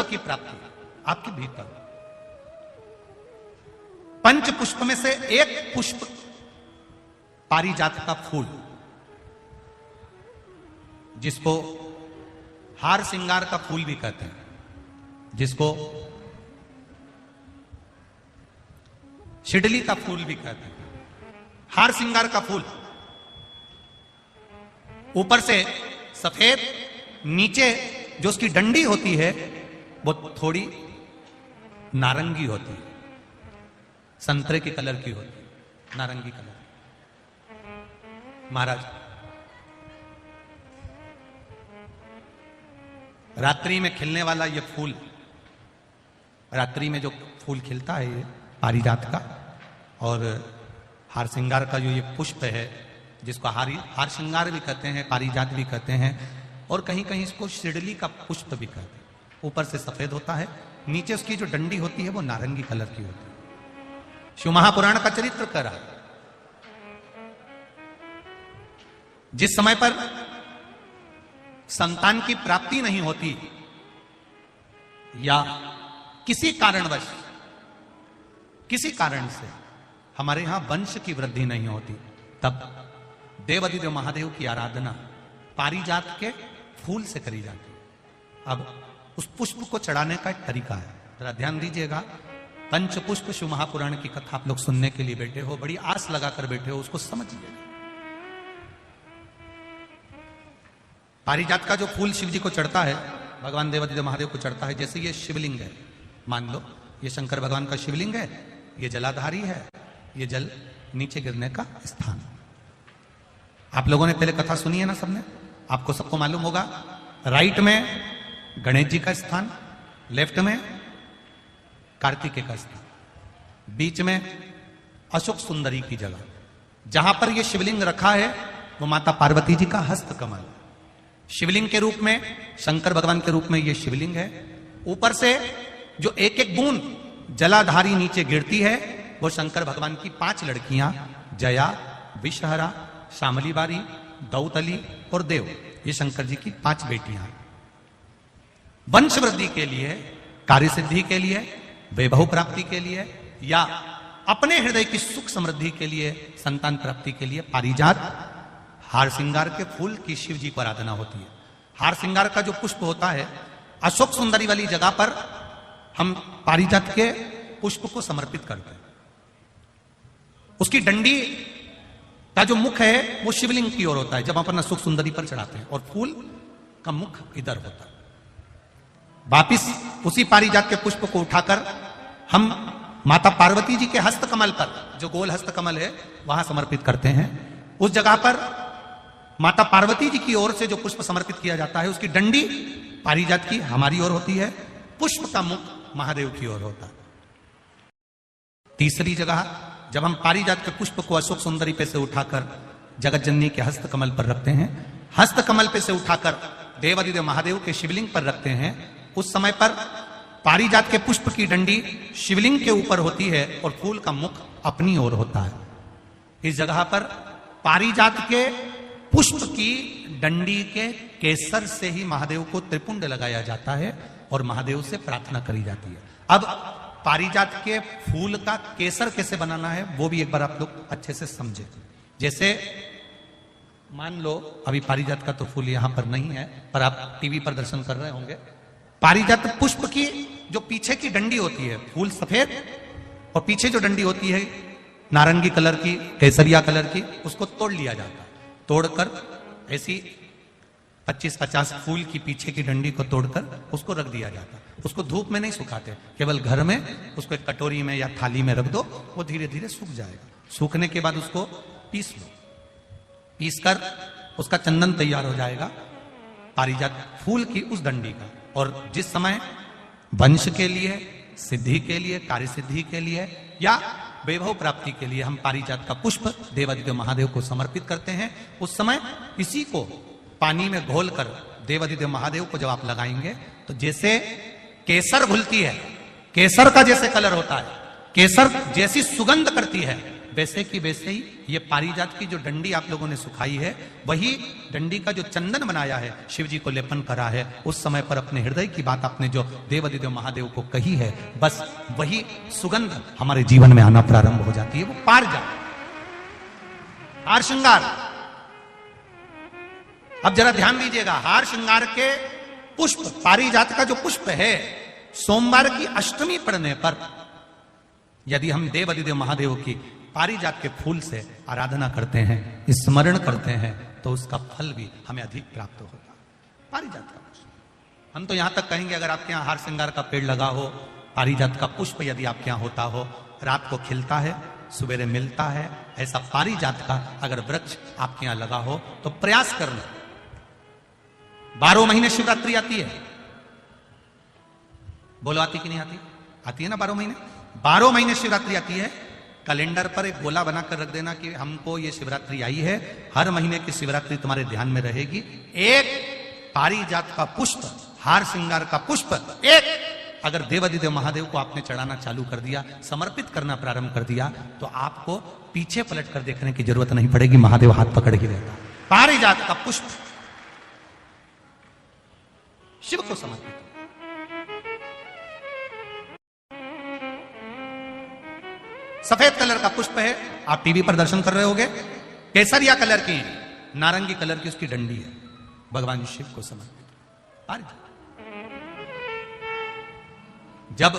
की प्राप्ति आपके भीतर। पंच पुष्प में से एक पुष्प पारिजात का फूल, जिसको हार श्रृंगार का फूल भी कहते हैं, जिसको शिडली का फूल भी कहते हैं। हार श्रृंगार का फूल ऊपर से सफेद, नीचे जो उसकी डंडी होती है वो थोड़ी नारंगी होती है, संतरे की कलर की होती है, नारंगी कलर। महाराज रात्रि में खिलने वाला ये फूल, रात्रि में जो फूल खिलता है ये पारिजात का, और हार श्रृंगार का जो ये पुष्प है जिसको हार श्रृंगार भी कहते हैं, पारिजात भी कहते हैं, और कहीं कहीं इसको शिडली का पुष्प भी कहते हैं। ऊपर से सफेद होता है, नीचे उसकी जो डंडी होती है वो नारंगी कलर की होती है। शिव महापुराण का चरित्र कह रहा है, जिस समय पर संतान की प्राप्ति नहीं होती या किसी कारणवश, किसी कारण से हमारे यहां वंश की वृद्धि नहीं होती, तब देवाधिदेव महादेव की आराधना पारिजात के फूल से करी जाती है। अब उस पुष्प को चढ़ाने का एक तरीका है, जरा ध्यान दीजिएगा। पंच पुष्प शिव महापुराण की कथा आप लोग सुनने के लिए बैठे हो, बड़ी आस लगाकर बैठे हो, उसको समझिए। पारिजात का जो फूल शिव जी को चढ़ता है, भगवान देवाधिदेव महादेव को चढ़ता है, जैसे ये शिवलिंग है, मान लो ये शंकर भगवान का शिवलिंग है, ये जलाधारी है, ये जल नीचे गिरने का स्थान। आप लोगों ने पहले कथा सुनी है ना सबने, आपको सबको मालूम होगा। राइट में गणेश जी का स्थान, लेफ्ट में कार्तिकेय का स्थान, बीच में अशोक सुंदरी की जगह। जहां पर यह शिवलिंग रखा है वो माता पार्वती जी का हस्त कमल, शिवलिंग के रूप में, शंकर भगवान के रूप में यह शिवलिंग है। ऊपर से जो एक एक बूंद जलाधारी नीचे गिरती है वो शंकर भगवान की 5 लड़कियां, जया, विषहरा, शामली बारी, दौतली और देव, ये शंकर जी की 5 बेटियां हैं। वंश वृद्धि के लिए, कार्य सिद्धि के लिए, वैभव प्राप्ति के लिए, या अपने हृदय की सुख समृद्धि के लिए, संतान प्राप्ति के लिए पारिजात हार श्रृंगार के फूल की शिव जी को आराधना होती है। हार श्रृंगार का जो पुष्प होता है, अशोक सुंदरी वाली जगह पर हम पारिजात के पुष्प को समर्पित करते हैं। उसकी डंडी का जो मुख है वो शिवलिंग की ओर होता है जब अपन अशोक सुंदरी पर चढ़ाते हैं, और फूल का मुख इधर होता है। वापिस उसी पारिजात के पुष्प को उठाकर हम माता पार्वती जी के हस्त कमल पर, जो गोल हस्त कमल है, वहां समर्पित करते हैं। उस जगह पर माता पार्वती जी की ओर से जो पुष्प समर्पित किया जाता है, उसकी डंडी पारिजात की हमारी ओर होती है, पुष्प का मुख महादेव की ओर होता है। तीसरी जगह, जब हम पारिजात के पुष्प को अशोक सुंदरी पे से उठाकर जगत जननी के हस्त कमल पर रखते हैं, हस्त कमल पे से उठाकर देवाधिदेव महादेव के शिवलिंग पर रखते हैं, उस समय पर पारिजात के पुष्प की डंडी शिवलिंग के ऊपर होती है और फूल का मुख अपनी ओर होता है। इस जगह पर पारिजात के पुष्प की डंडी के केसर से ही महादेव को त्रिपुंड लगाया जाता है और महादेव से प्रार्थना करी जाती है। अब पारिजात के फूल का केसर कैसे बनाना है वो भी एक बार आप लोग अच्छे से समझे। जैसे मान लो अभी पारिजात का तो फूल यहां पर नहीं है, पर आप टीवी पर दर्शन कर रहे होंगे। पारिजात पुष्प की जो पीछे की डंडी होती है, फूल सफेद और पीछे जो डंडी होती है नारंगी कलर की, केसरिया कलर की, उसको तोड़ लिया जाता है। तोड़कर ऐसी 25-50 फूल की पीछे की डंडी को तोड़कर उसको रख दिया जाता है। उसको धूप में नहीं सुखाते, केवल घर में उसको एक कटोरी में या थाली में रख दो, वो धीरे धीरे सूख जाएगा। सूखने के बाद उसको पीस लो, पीसकर उसका चंदन तैयार हो जाएगा पारिजात फूल की उस डंडी का। और जिस समय वंश के लिए, सिद्धि के लिए, कार्य सिद्धि के लिए या वैभव प्राप्ति के लिए हम पारिजात का पुष्प देवाधिदेव महादेव को समर्पित करते हैं, उस समय इसी को पानी में घोलकर देवाधिदेव महादेव को जब आप लगाएंगे तो जैसे केसर घुलती है, केसर का जैसे कलर होता है, केसर जैसी सुगंध करती है, वैसे की वैसे ही ये पारिजात की जो डंडी आप लोगों ने सुखाई है, वही डंडी का जो चंदन बनाया है, शिव जी को लेपन करा है, उस समय पर अपने हृदय की बात आपने जो देवादिदेव महादेव को कही है, बस वही सुगंध हमारे जीवन में आना प्रारंभ हो जाती है। वो पारिजात, हार श्रृंगार। अब जरा ध्यान दीजिएगा, हार श्रृंगार के पुष्प, पारिजात का जो पुष्प है, सोमवार की अष्टमी पड़ने पर यदि हम देवादिदेव महादेव की पारिजात के फूल से आराधना करते हैं, स्मरण करते हैं, तो उसका फल भी हमें अधिक प्राप्त होगा। पारिजात का पुष्प, हम तो यहां तक कहेंगे अगर आपके यहां हार श्रृंगार का पेड़ लगा हो, पारिजात का पुष्प यदि आपके यहां होता हो, रात को खिलता है, सवेरे मिलता है, ऐसा पारिजात का अगर वृक्ष आपके यहां लगा हो तो प्रयास कर लें। 12 महीने शिवरात्रि आती है, बोलो आती कि नहीं आती? आती है ना 12 महीने। 12 महीने शिवरात्रि आती है। कैलेंडर पर एक गोला बनाकर रख देना कि हमको ये शिवरात्रि आई है, हर महीने की शिवरात्रि तुम्हारे ध्यान में रहेगी। एक पारिजात का पुष्प, हार श्रृंगार का पुष्प, एक अगर देवादिदेव महादेव को आपने चढ़ाना चालू कर दिया, समर्पित करना प्रारंभ कर दिया, तो आपको पीछे पलट कर देखने की जरूरत नहीं पड़ेगी, महादेव हाथ पकड़ ही रहता। पारिजात का पुष्प शिव को समर्पित। सफेद कलर का पुष्प है, आप टीवी पर दर्शन कर रहे होंगे, केसरिया कलर की, नारंगी कलर की उसकी डंडी है, भगवान शिव को समर्पित। जब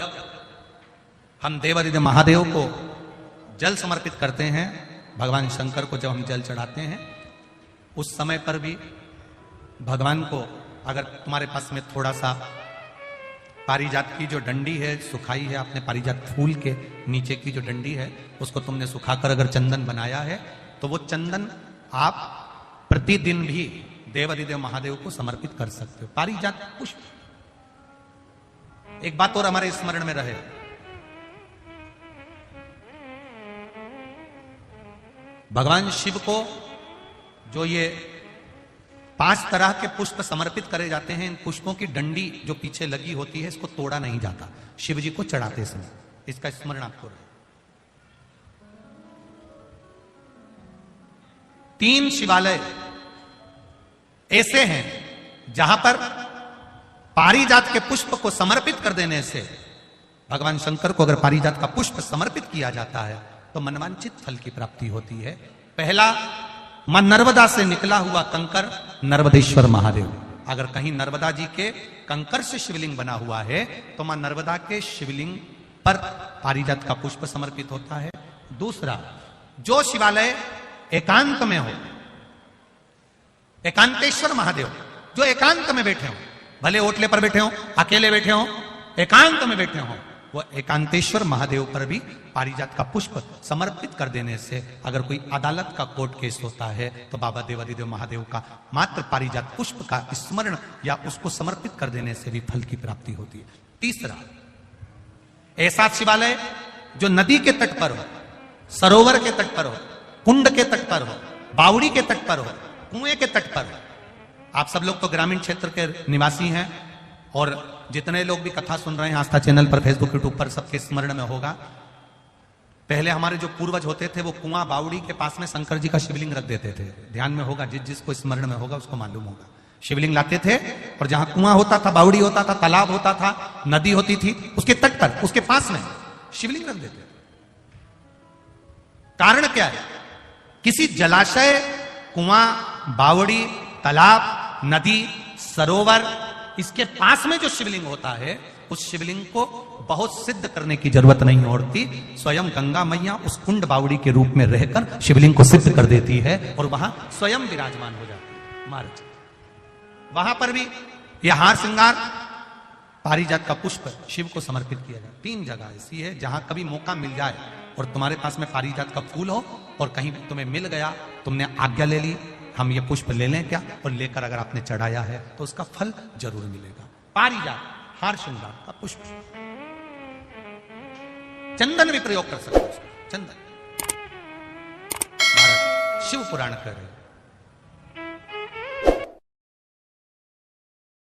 हम देवादिदेव महादेव को जल समर्पित करते हैं, भगवान शंकर को जब हम जल चढ़ाते हैं, उस समय पर भी भगवान को, अगर तुम्हारे पास में थोड़ा सा पारिजात की जो डंडी है सुखाई है, आपने पारिजात फूल के नीचे की जो डंडी है उसको तुमने सुखाकर अगर चंदन बनाया है, तो वो चंदन आप प्रतिदिन भी देवादिदेव महादेव को समर्पित कर सकते हो। पारिजात पुष्प। एक बात और हमारे स्मरण में रहे, भगवान शिव को जो ये 5 तरह के पुष्प समर्पित करे जाते हैं, इन पुष्पों की डंडी जो पीछे लगी होती है, इसको तोड़ा नहीं जाता शिव जी को चढ़ाते समय, इसका स्मरण आपको रहे। 3 शिवालय ऐसे हैं जहां पर पारिजात के पुष्प को समर्पित कर देने से, भगवान शंकर को अगर पारिजात का पुष्प समर्पित किया जाता है तो मनवांचित फल की प्राप्ति होती है। पहला, मां नर्मदा से निकला हुआ कंकर नर्मदेश्वर महादेव। अगर कहीं नर्मदा जी के कंकर से शिवलिंग बना हुआ है तो मां नर्मदा के शिवलिंग पर पारिजात का पुष्प समर्पित होता है। दूसरा, जो शिवालय एकांत में हो, एकांतेश्वर महादेव जो एकांत में बैठे हो, भले ओटले पर बैठे हो, अकेले बैठे हो, एकांत में बैठे हो, वो एकांतेश्वर महादेव पर भी पारिजात का पुष्प समर्पित कर देने से, अगर कोई अदालत का कोर्ट केस होता है तो बाबा देवादिदेव महादेव का मात्र पारिजात पुष्प का स्मरण या उसको समर्पित कर देने से भी फल की प्राप्ति होती है। तीसरा, ऐसा शिवालय जो नदी के तट पर हो, सरोवर के तट पर हो, कुंड के तट पर हो, बावड़ी के तट पर हो, कुएं के तट पर हो। आप सब लोग तो ग्रामीण क्षेत्र के निवासी हैं, और जितने लोग भी कथा सुन रहे हैं आस्था चैनल पर, फेसबुक, यूट्यूब पर, सबके स्मरण में होगा, पहले हमारे जो पूर्वज होते थे वो कुआं बावड़ी के पास में शंकर जी का शिवलिंग रख देते थे। ध्यान में होगा, जिसको स्मरण में होगा उसको मालूम होगा। शिवलिंग लाते थे और जहां कुआं होता था, बावड़ी होता था, तालाब होता था, नदी होती थी, उसके तट पर, उसके पास में शिवलिंग रख देते थे। कारण क्या है? किसी जलाशय, कुआं, बावड़ी, तालाब, नदी, सरोवर, इसके पास में जो शिवलिंग होता है, उस शिवलिंग को बहुत सिद्ध करने की जरूरत नहीं होती। स्वयं गंगा मैया उस कुंड बावड़ी के रूप में रहकर शिवलिंग को सिद्ध कर देती है और वहां स्वयं विराजमान हो जाती है महाराज। वहां पर भी यह हार श्रृंगार, पारिजात का पुष्प शिव को समर्पित किया जाए। 3 जगह ऐसी है जहां कभी मौका मिल जाए और तुम्हारे पास में पारिजात का फूल हो और कहीं तुम्हें मिल गया, तुमने आज्ञा ले ली, हम ये पुष्प ले लें क्या, और लेकर अगर आपने चढ़ाया है तो उसका फल जरूर मिलेगा। पारिजात, हार श्रृंगार का पुष्प। चंदन भी प्रयोग कर सकते हो, चंदन। महाराज शिव पुराण कर रहे